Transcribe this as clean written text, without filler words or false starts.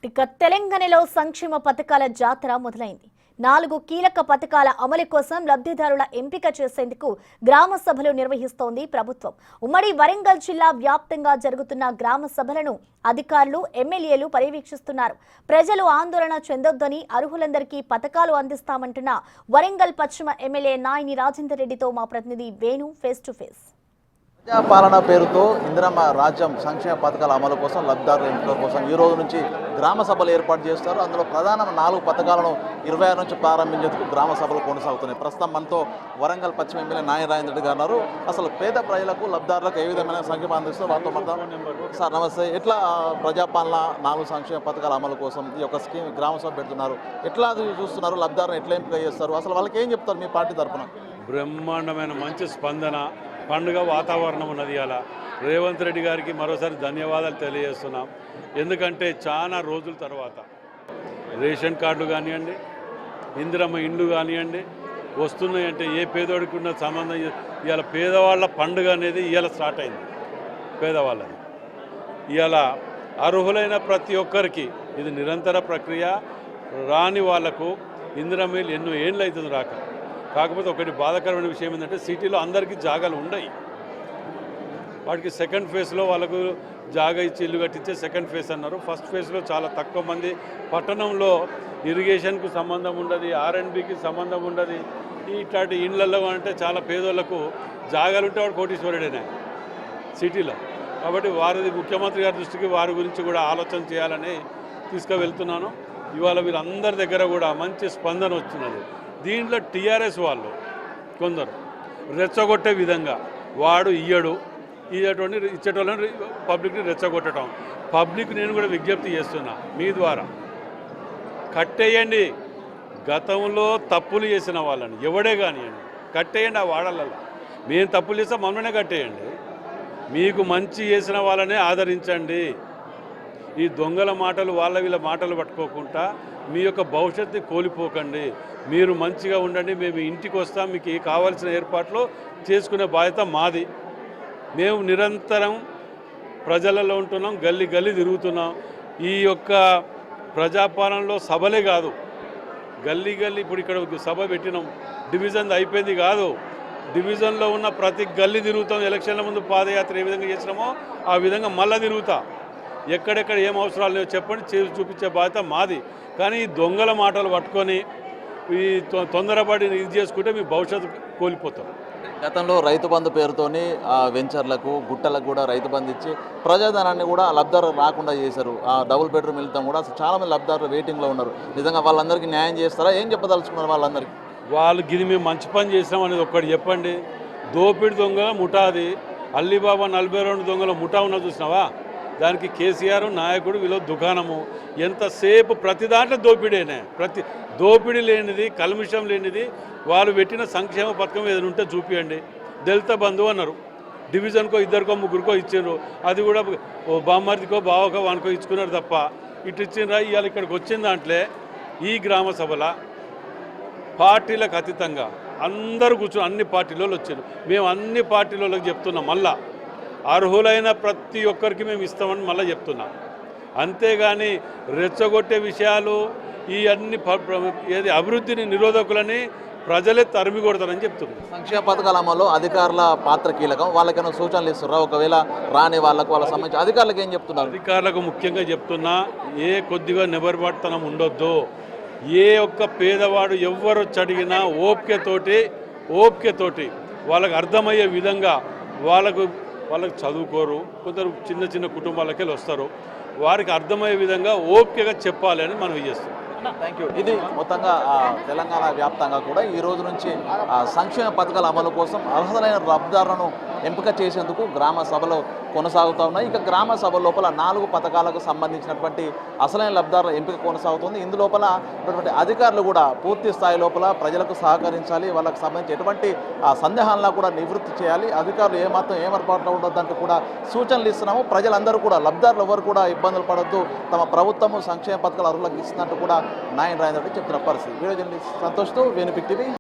ఇక తెలంగాణలో సంక్షేమ పథకాల జాతర మొదలైంది. 4 కీలక పథకాల అమలు కోసం లబ్ధిదారుల ఎంపిక చేసేందుకు గ్రామ సభలు నిర్వహిస్తోంది ప్రభుత్వం. ఉమ్మడి వరంగల్ జిల్లా వ్యాప్తంగా జరుగుతున్న గ్రామ సభలను అధికారులు, ఎమ్మెల్యేలు పర్యవేక్షిస్తున్నారు. ప్రజలు ఆందోళన చెందొద్దని అర్హులందరికీ పథకాలు అందిస్తామంటున్న వరంగల్ పశ్చిమ ఎమ్మెల్యే నాయని రాజేందర్ రెడ్డితో మా ప్రతినిధి వేణు ఫేస్ టు ఫేస్. ప్రజాపాలన పేరుతో ఇందిరమ్మ రాజ్యం సంక్షేమ పథకాల అమలు కోసం లబ్ధిదారుల ఎంపిక కోసం ఈ రోజు నుంచి గ్రామ సభలు ఏర్పాటు చేస్తారు. అందులో ప్రధాన 4 పథకాలను 26 నుంచి ప్రారంభించేందుకు గ్రామ సభలు కొనసాగుతున్నాయి. ప్రస్తుతం మనతో వరంగల్ పశ్చిమ ఎమ్మెల్యే నాయని రాజేందర్ రెడ్డి గారు ఉన్నారు. అసలు పేద ప్రజలకు లబ్ధిదారులకు ఏ విధమైన సంక్షేమం అందిస్తారు వారితో మాట్లాడదాం. సార్ నమస్తే. ఎట్లా ప్రజాపాలన 4 సంక్షేమ పథకాల అమలు కోసం ఈ యొక్క స్కీమ్ గ్రామ సభ పెడుతున్నారు, ఎట్లా చూస్తున్నారు, లబ్ధిదారులను ఎట్లా ఎంపిక చేస్తారు, అసలు వాళ్ళకి ఏం చెప్తారు మీ పార్టీ తరఫున? బ్రహ్మాండమైన మంచి స్పందన, పండుగ వాతావరణం ఉన్నది. అలా రేవంత్ రెడ్డి గారికి మరోసారి ధన్యవాదాలు తెలియజేస్తున్నాం. ఎందుకంటే చాలా రోజుల తర్వాత రేషన్ కార్డులు కానివ్వండి, ఇందిరమ్మ ఇండ్లు కానివ్వండి వస్తున్నాయంటే ఏ పేదోడికి ఉన్న సంబంధం. ఇవాళ పేదవాళ్ళ పండుగ అనేది ఇవాళ స్టార్ట్ అయింది. పేదవాళ్ళది ఇవాళ అర్హులైన ప్రతి ఒక్కరికి ఇది నిరంతర ప్రక్రియ. రాని వాళ్లకు ఇందిరమ్మ ఎన్నో ఏళ్ళు అవుతుంది రాక. కాకపోతే ఒకటి బాధాకరమైన విషయం ఏంటంటే సిటీలో అందరికీ జాగాలు ఉన్నాయి. వాటికి సెకండ్ ఫేజ్లో వాళ్ళకు జాగా ఇచ్చి ఇల్లు కట్టించే సెకండ్ ఫేజ్ అన్నారు. ఫస్ట్ ఫేజ్లో చాలా తక్కువ మంది. పట్టణంలో ఇరిగేషన్కు సంబంధం ఉండదు, R&Bకి సంబంధం ఉండదు. ఇట్లాంటి ఇండ్లలో అంటే చాలా పేదోళ్లకు జాగాలు ఉంటే వాడు కోటీశ్వరుడేనే సిటీలో. కాబట్టి వారిది ముఖ్యమంత్రి గారి దృష్టికి వారి గురించి కూడా ఆలోచన చేయాలని తీసుకువెళ్తున్నాను. ఇవాళ వీళ్ళందరి దగ్గర కూడా మంచి స్పందన వచ్చినది. దీంట్లో టీఆర్ఎస్ వాళ్ళు కొందరు రెచ్చగొట్టే విధంగా వాడు ఇచ్చేటోళ్ళని పబ్లిక్ని రెచ్చగొట్టడం. పబ్లిక్ నేను కూడా విజ్ఞప్తి చేస్తున్నా మీ ద్వారా, కట్టేయండి. గతంలో తప్పులు చేసిన వాళ్ళని ఎవడే కానివ్వండి కట్టేయండి. ఆ వాడలలో మేము తప్పులు చేస్తే మమ్మల్నే కట్టేయండి. మీకు మంచి చేసిన వాళ్ళనే ఆదరించండి. ఈ దొంగల మాటలు వీళ్ళ మాటలు పట్టుకోకుండా మీ యొక్క భవిష్యత్తుని కోల్పోకండి. మీరు మంచిగా ఉండండి. మేము ఇంటికి వస్తాం, మీకు కావాల్సిన ఏర్పాట్లు చేసుకునే బాధ్యత మాది. మేము నిరంతరం ప్రజలలో ఉంటున్నాం, గల్లీ గల్లీ తిరుగుతున్నాం. ఈ యొక్క ప్రజాపాలనలో సభలే కాదు, గల్లీ గల్లీ ఇప్పుడు ఇక్కడ సభ పెట్టినాం. డివిజన్ అయిపోయింది కాదు, డివిజన్లో ఉన్న ప్రతి గల్లీ తిరుగుతాం. ఎలక్షన్ల ముందు పాదయాత్ర ఏ విధంగా చేసినామో ఆ విధంగా మళ్ళీ తిరుగుతా. ఎక్కడెక్కడ ఏం అవసరాలు లేవో చెప్పండి, చేసి చూపించే బాధ్యత మాది. కానీ ఈ దొంగల మాటలు పట్టుకొని ఈ తొందరపడి ఇది చేసుకుంటే మీ భవిష్యత్తు కోల్పోతాం. గతంలో రైతు బంధు పేరుతోని వెంచర్లకు, గుట్టలకు కూడా రైతు బంధు ఇచ్చి ప్రజాధనాన్ని కూడా లబ్ధిదారులు రాకుండా చేశారు. డబుల్ బెడ్రూమ్ వెళ్తాం కూడా చాలామంది లబ్ధిదారులు వెయిటింగ్లో ఉన్నారు. నిజంగా వాళ్ళందరికీ న్యాయం చేస్తారా? ఏం చెప్పదలుచుకున్నారు వాళ్ళందరికీ? వాళ్ళు గిది మేము మంచి పని చేసినాం అనేది ఒక్కటి చెప్పండి. దోపిడి దొంగల ముఠాది అల్లిబాబా 42 దొంగల ముఠా ఉన్న చూసినావా? దానికి కేసీఆర్ నాయకుడు, వీళ్ళు దుకాణము. ఎంతసేపు ప్రతి దాంట్లో దోపిడేనే. ప్రతి దోపిడీ లేనిది, కల్మిషం లేనిది వాళ్ళు పెట్టిన సంక్షేమ పథకం ఏదైనా ఉంటే చూపియండి. దళిత బంధువు అన్నారు, డివిజన్కో 2కో 3కో ఇచ్చారు. అది కూడా బామ్మర్దికో బావకో వానికో ఇచ్చుకున్నారు తప్ప ఇటు ఇచ్చిండ్రా. ఇవాళ ఇక్కడికి వచ్చిన దాంట్లో ఈ గ్రామ సభల పార్టీలకు అతీతంగా అందరూ కూర్చొని అన్ని పార్టీలలో వచ్చారు. మేము అన్ని పార్టీలకు చెప్తున్నాం, మళ్ళా అర్హులైన ప్రతి ఒక్కరికి మేము ఇస్తామని మళ్ళీ చెప్తున్నాం. అంతేగాని రెచ్చగొట్టే విషయాలు ఈ అన్ని ఏది అభివృద్ధిని నిరోధకులని ప్రజలే తరిమి కొడతారని చెప్తున్నారు. సంక్షేమ పథకాల అమలు అధికారుల పాత్ర కీలకం. వాళ్ళకైనా సూచనలు ఇస్తున్నారా? ఒకవేళ రాని వాళ్ళకు వాళ్ళకి సంబంధించి అధికారులకు ఏం చెప్తున్నారు? అధికారులకు ముఖ్యంగా చెప్తున్నా, కొద్దిగా నిబరపడతనం ఉండొద్దు. ఒక్క పేదవాడు ఎవ్వరు అడిగినా ఓపికతోటి వాళ్ళకి అర్థమయ్యే విధంగా వాళ్ళకు చదువుకోరు, కొందరు చిన్న కుటుంబాలకే వస్తారు. వారికి అర్థమయ్యే విధంగా ఓపికగా చెప్పాలి అని మనం చేస్తాం. Thank you. ఇది మొత్తంగా తెలంగాణ వ్యాప్తంగా కూడా ఈ రోజు నుంచి సంక్షేమ పథకాల అమలు కోసం అర్హులైన లబ్ధిదారులను ఎంపిక చేసేందుకు గ్రామ సభలు కొనసాగుతూ ఉన్నాయి. ఇక గ్రామ సభ లోపల 4 పథకాలకు సంబంధించినటువంటి అసలైన లబ్ధిదారుల ఎంపిక కొనసాగుతుంది. ఇందులోపల ఉన్నటువంటి అధికారులు కూడా పూర్తి స్థాయి లోపల ప్రజలకు సహకరించాలి. వాళ్ళకి సంబంధించి ఎటువంటి సందేహాలను కూడా నివృత్తి చేయాలి. అధికారులు ఏమాత్రం ఏమర్పాట్లు ఉండొద్దంటూ కూడా సూచనలు ఇస్తున్నాము. ప్రజలందరూ కూడా, లబ్ధిదారులు ఎవరు కూడా ఇబ్బందులు పడొద్దు, తమ ప్రభుత్వము సంక్షేమ పథకాలు అర్హులకు ఇస్తున్నట్టు కూడా నాయని రాజేందర్ రెడ్డి చెప్తున్న పరిస్థితి. వీడియో జర్నలిస్ట్ సంతోష్తో వేణుపిక్ టీవీ.